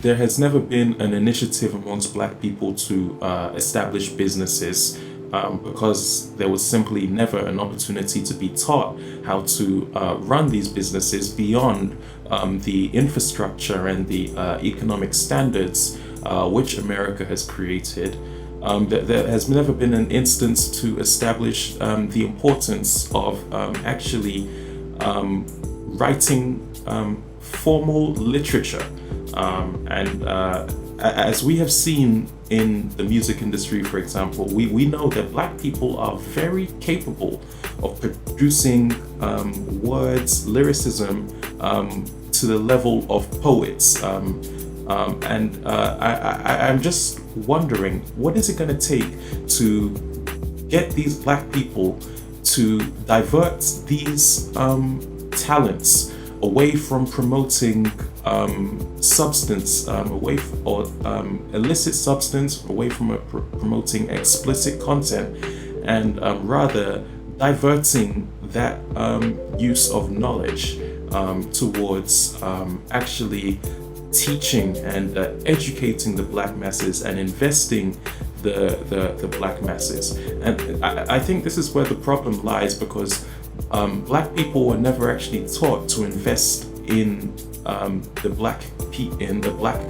there has never been an initiative amongst Black people to establish businesses, because there was simply never an opportunity to be taught how to run these businesses beyond the infrastructure and the economic standards which America has created. There has never been an instance to establish the importance of actually writing formal literature. And as we have seen in the music industry, for example, we know that Black people are very capable of producing words, lyricism, to the level of poets. I'm just wondering, what is it going to take to get these Black people to divert these talents away from promoting substance, illicit substance, away from promoting explicit content, and rather diverting that use of knowledge towards actually teaching and educating the Black masses and investing the Black masses. And I think this is where the problem lies, because Black people were never actually taught to invest in the Black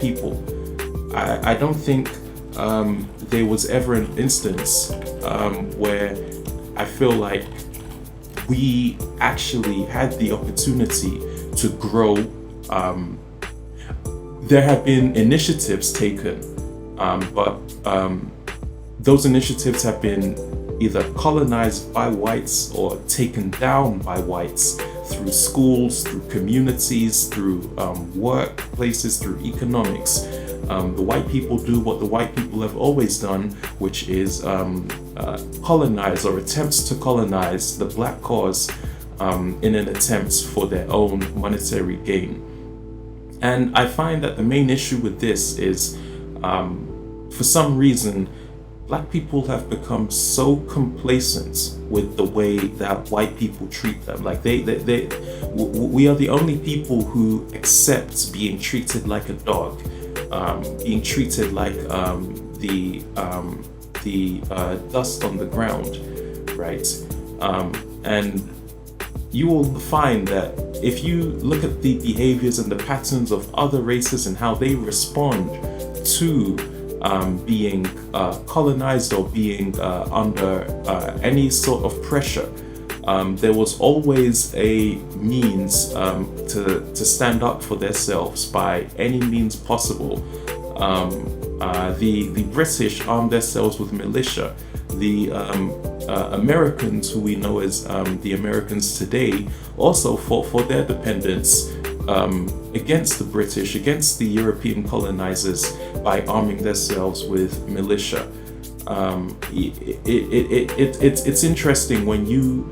people. I don't think there was ever an instance where I feel like we actually had the opportunity to grow. There have been initiatives taken, but those initiatives have been either colonized by whites or taken down by whites through schools, through communities, through workplaces, through economics. The white people do what the white people have always done, which is colonize or attempts to colonize the Black cause in an attempt for their own monetary gain. And I find that the main issue with this is, for some reason, Black people have become so complacent with the way that white people treat them. Like we are the only people who accept being treated like a dog, being treated like the dust on the ground, right? And you will find that if you look at the behaviors and the patterns of other races and how they respond to being colonized or being under any sort of pressure, there was always a means to stand up for themselves by any means possible. The British armed themselves with militia. The Americans, who we know as the Americans today, also fought for their independence against the British, against the European colonizers, by arming themselves with militia. It's interesting when you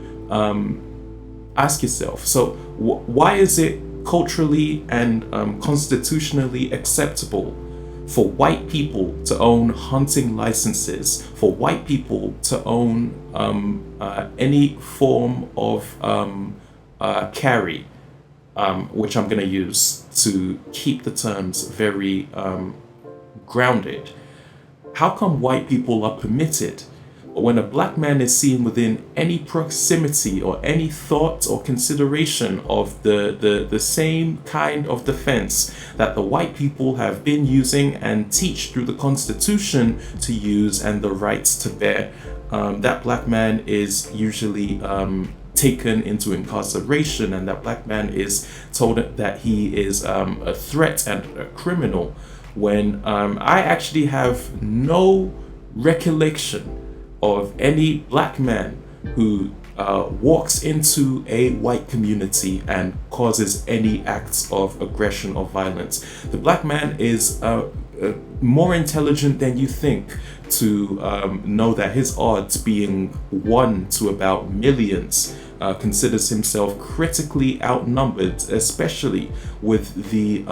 ask yourself, so why is it culturally and constitutionally acceptable for white people to own hunting licenses, for white people to own any form of carry, which I'm going to use to keep the terms very grounded? How come white people are permitted, but when a Black man is seen within any proximity or any thought or consideration of the same kind of defense that the white people have been using and teach through the Constitution to use and the rights to bear, that Black man is usually taken into incarceration, and that Black man is told that he is a threat and a criminal, when I actually have no recollection of any Black man who walks into a white community and causes any acts of aggression or violence. The Black man is more intelligent than you think to know that his odds, being 1 to about millions, considers himself critically outnumbered, especially with the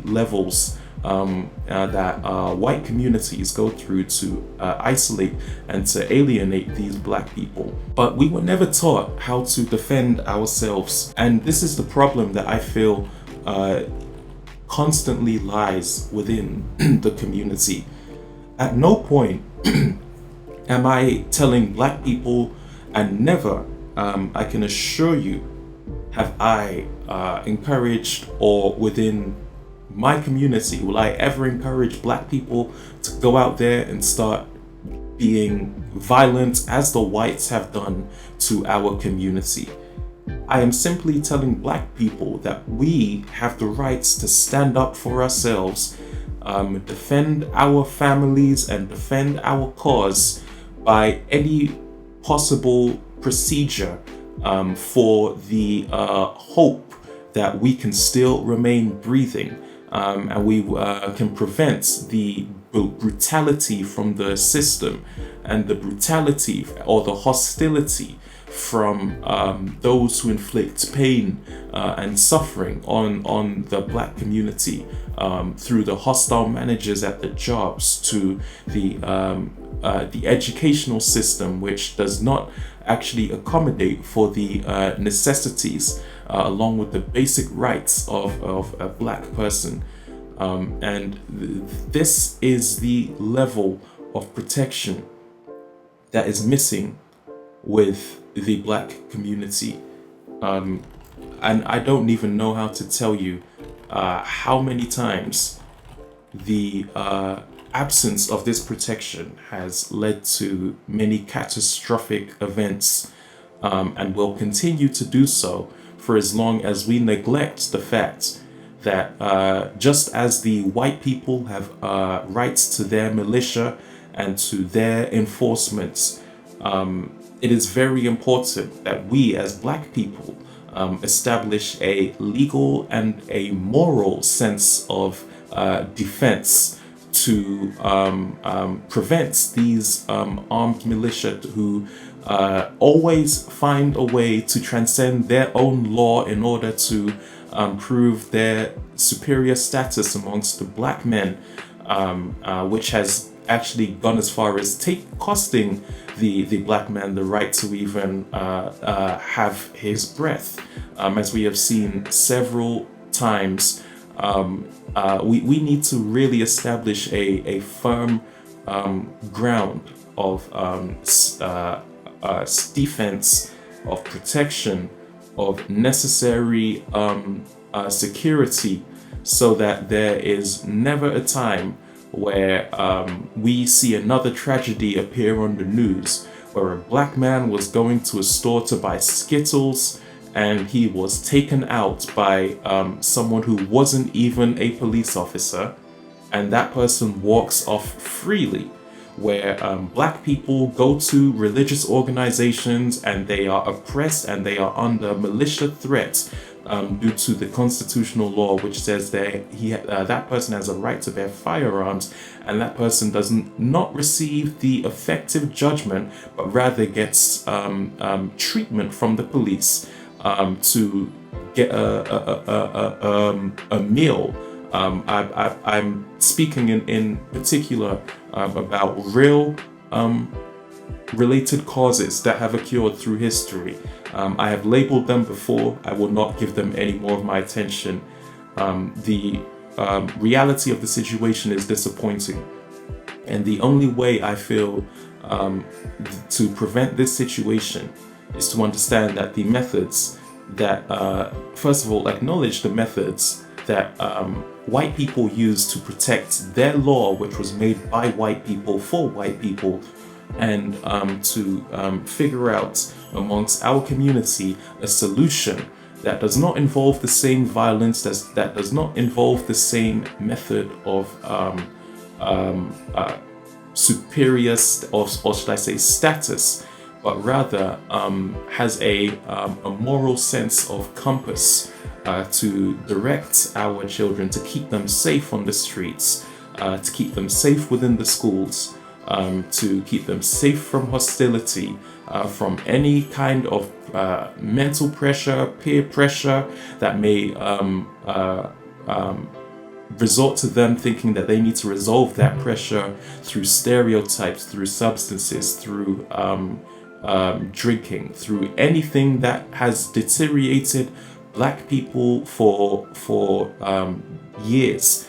levels that white communities go through to isolate and to alienate these Black people. But we were never taught how to defend ourselves, and this is the problem that I feel constantly lies within the community. At no point am I telling black people, and never, I can assure you, have I encouraged, or within my community will I ever encourage black people to go out there and start being violent as the whites have done to our community. I am simply telling black people that we have the rights to stand up for ourselves, defend our families, and defend our cause by any possible procedure, for the hope that we can still remain breathing, and we can prevent the brutality from the system, and the brutality or the hostility from those who inflict pain and suffering on the black community, through the hostile managers at the jobs, to the educational system, which does not actually accommodate for the necessities, along with the basic rights of a black person. And this is the level of protection that is missing with the black community. And I don't even know how to tell you how many times the absence of this protection has led to many catastrophic events, and will continue to do so for as long as we neglect the fact that just as the white people have rights to their militia and to their enforcement, it is very important that we as black people establish a legal and a moral sense of defense to prevent these armed militia who always find a way to transcend their own law in order to prove their superior status amongst the black men, which has actually gone as far as costing the black man the right to even have his breath, as we have seen several times. We need to really establish a firm ground of defense, of protection, of necessary security, so that there is never a time where we see another tragedy appear on the news, where a black man was going to a store to buy Skittles and he was taken out by someone who wasn't even a police officer, and that person walks off freely. Where black people go to religious organizations and they are oppressed and they are under militia threat, due to the constitutional law, which says that person has a right to bear firearms, and that person does not receive the effective judgment, but rather gets treatment from the police to get a meal. I'm speaking in particular about real related causes that have occurred through history. I have labeled them before. I will not give them any more of my attention. The reality of the situation is disappointing. And the only way I feel to prevent this situation is to understand that the methods that, first of all, acknowledge the methods that white people use to protect their law, which was made by white people for white people, and to figure out amongst our community a solution that does not involve the same violence, that does not involve the same method of superior, or should I say status, but rather has a moral sense of compass to direct our children, to keep them safe on the streets, to keep them safe within the schools, to keep them safe from hostility, from any kind of mental pressure, peer pressure that may resort to them thinking that they need to resolve that pressure through stereotypes, through substances, through drinking, through anything that has deteriorated black people for years.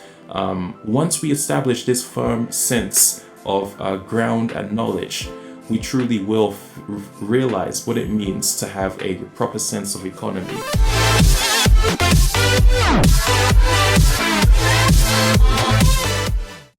Once we establish this firm sense of ground and knowledge, we truly will realize what it means to have a proper sense of economy.